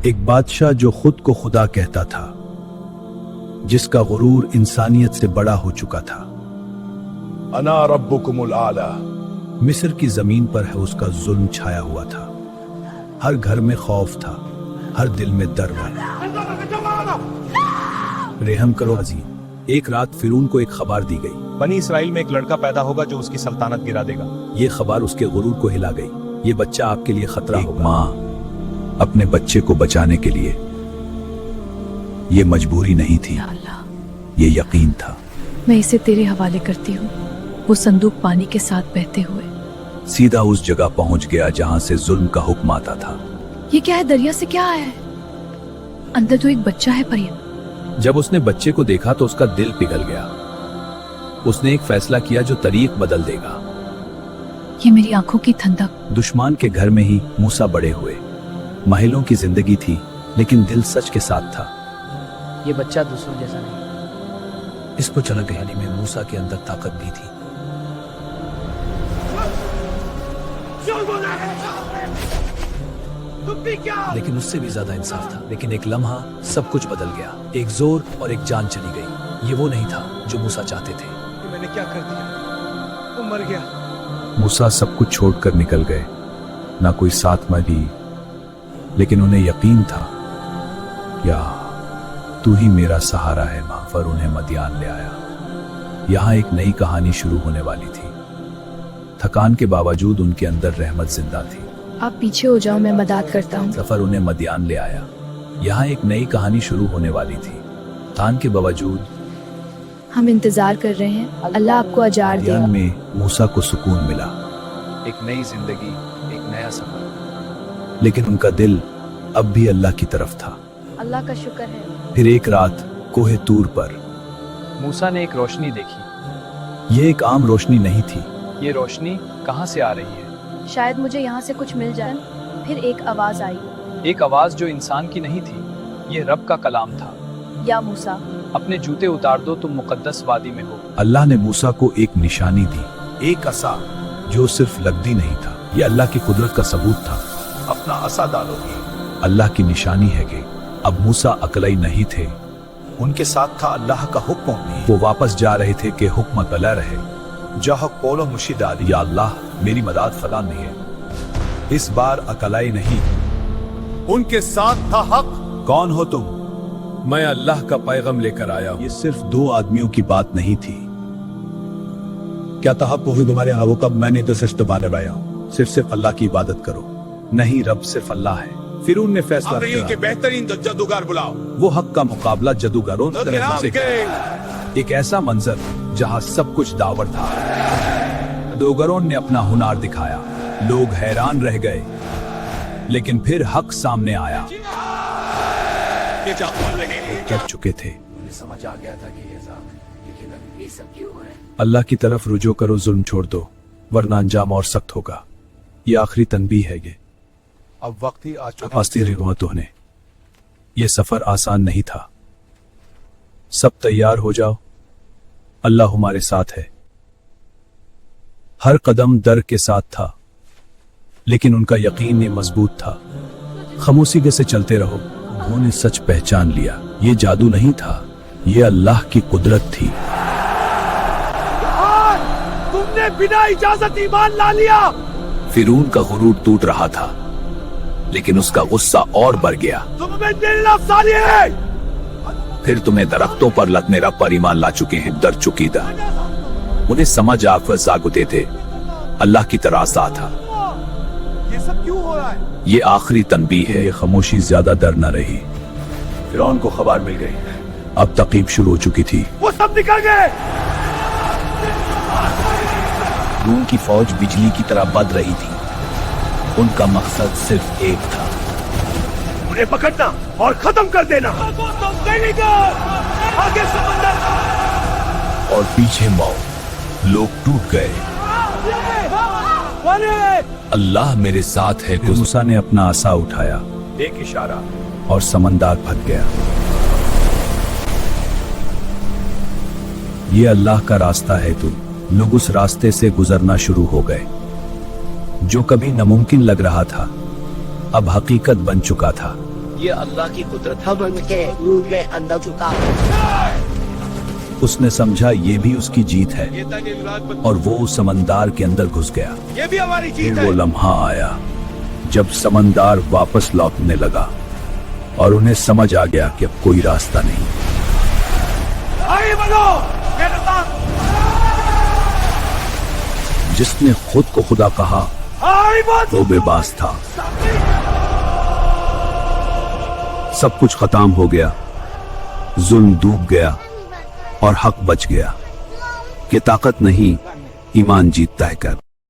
एक बादशाह जो खुद को खुदा कहता था, जिसका गुरूर इंसानियत से बड़ा हो चुका था। अना रब्बुकुमुल आला। मिस्र की जमीन पर है उसका जुल्म छाया हुआ था। हर घर में खौफ था, हर दिल में दर्द था। रहम करो अजीज। एक रात फिरौन को एक खबर दी गई। बनी इसराइल में एक लड़का पैदा होगा जो उसकी सल्तनत गिरा देगा। ये खबर उसके गुरूर को हिला गई। ये बच्चा आपके लिए खतरा होगा। माँ अपने बच्चे को बचाने के लिए, ये मजबूरी नहीं थी, ये यकीन था। मैं इसे तेरे हवाले करती हूँ। वो संदूक पानी के साथ बहते हुए सीधा उस जगह पहुंच गया जहां से जुल्म का हुक्म आता था। ये क्या है? दरिया से क्या आया है? अंदर तो एक बच्चा है मरियम। जब उसने बच्चे को देखा तो उसका दिल पिघल गया। उसने एक फैसला किया जो तारीख बदल देगा। ये मेरी आंखों की ठंडक। दुश्मन के घर में ही मूसा बड़े हुए। महलों की जिंदगी थी, लेकिन दिल सच के साथ था। ये बच्चा दूसरों जैसा नहीं। इसको चला गहरी में मूसा के अंदर ताकत भी थी। लेकिन उससे भी ज्यादा इंसाफ था। लेकिन एक लम्हा सब कुछ बदल गया। एक जोर और एक जान चली गई। ये वो नहीं था जो मूसा चाहते थे। मैंने क्या कर दिया? वो मर गया। मूसा सब कुछ छोड़कर निकल गए। ना कोई साथ में भी, लेकिन उन्हें यकीन था, या तू ही मेरा सहारा है मां। पर उन्हें मदियान ले आया। यहाँ एक नई कहानी शुरू होने वाली थी। थकान के बावजूद उनके अंदर रहमत जिंदा थी। आप पीछे हो जाओ, मैं मदद करता हूँ। सफर उन्हें मदियान ले आया। यहाँ एक नई कहानी शुरू होने वाली थी। थकान के बावजूद हम इंतजार कर रहे हैं। अल्लाह आपको अजार दे। मदियान में मूसा को सुकून मिला। एक नई जिंदगी, एक नया सफर। लेकिन उनका दिल अब भी अल्लाह की तरफ था। अल्लाह का शुक्र है। फिर एक रात कोहे तूर पर मूसा ने एक रोशनी देखी। यह एक आम रोशनी नहीं थी। ये रोशनी कहाँ से आ रही है? शायद मुझे यहाँ से कुछ मिल जाए। फिर एक आवाज आई। एक आवाज जो इंसान की नहीं थी। ये रब का कलाम था। या मूसा, अपने जूते उतार दो, तुम मुकद्दस वादी में हो। अल्लाह ने मूसा को एक निशानी दी, एक असा जो सिर्फ लगदी नहीं था। यह अल्लाह की कुदरत का सबूत था। अपना असा डालोगे। अल्लाह की निशानी है कि अब मूसा अकेले नहीं थे। उनके साथ था अल्लाह का हुक्म भी। वो वापस जा रहे थे कि हुक्म तला रहे। जहाँ पोलो मुशीदारी, या अल्लाह मेरी मदद फला नहीं है। इस बार अकेले नहीं, उनके साथ था हक। कौन हो तुम? मैं अल्लाह का पैगाम लेकर आया। ये सिर्फ दो आदमियों की बात नहीं थी। क्या तहफ़्फ़ुज़ हुई तुम्हारे आगो कब? मैंने तो सिर्फ तुम्हारे आया हूँ। सिर्फ अल्लाह की इबादत करो। नहीं, रब सिर्फ अल्लाह है। फिर उनने फैसला किया, बेहतरीन जादूगर बुलाओ। वो हक का मुकाबला जादूगरों से। एक ऐसा मंजर जहां सब कुछ दावर था। जादूगरों ने अपना हुनर दिखाया। लोग हैरान रह गए। लेकिन फिर हक सामने आया। कर चुके थे। समझ आ गया था कि ये सब क्यों है। अल्लाह की तरफ रुजू करो, जुल्म छोड़ दो, वरना अंजाम और सख्त होगा। ये आखिरी तनबीह है। ये अब वक्त ही आ चुका। तुमने ये सफर आसान नहीं था। सब तैयार हो जाओ, अल्लाह हमारे साथ है। हर कदम डर के साथ था, लेकिन उनका यकीन मजबूत था। खामोशी से चलते रहो। उन्होंने सच पहचान लिया। ये जादू नहीं था, ये अल्लाह की कुदरत थी। तुमने बिना इजाजत ईमान ला लिया। फिरौन का गुरूर टूट रहा था, लेकिन उसका गुस्सा और बढ़ गया। फिर तुम्हें दरख्तों पर लतने रब पर ईमान ला चुके हैं, डर चुकी था। उन्हें समझ जागते थे अल्लाह की तरासा था। ये सब क्यों हो रहा है? ये आखिरी तनबीह है। ये खामोशी ज्यादा डर न रही। फिरौन को खबर मिल गई। अब तकीब शुरू हो चुकी थी। वो सब निकल गए। रूम की फौज बिजली की तरह बद रही थी। उनका मकसद सिर्फ एक था, उन्हें पकड़ना और खत्म कर देना। आगे समंदर और पीछे मौत। लोग टूट गए। अल्लाह मेरे साथ है। मूसा ने अपना आसा उठाया, एक इशारा, और समंदर फट गया। ये अल्लाह का रास्ता है। लोग उस रास्ते से गुजरना शुरू हो गए। जो कभी नामुमकिन लग रहा था, अब हकीकत बन चुका था। ये अल्लाह की कुदरत हम उनके रूह में अंदर झुका उसने समझा ये भी उसकी जीत है और वो उस समंदर के अंदर घुस गया। ये भी हमारी फिर वो लम्हा आया जब समंदर वापस लौटने लगा और उन्हें समझ आ गया कि अब कोई रास्ता नहीं। जिसने खुद को खुदा कहा वो बेबास था। सब कुछ खत्म हो गया, जुल्म डूब गया और हक बच गया। कि ताकत नहीं, ईमान जीतता है कर।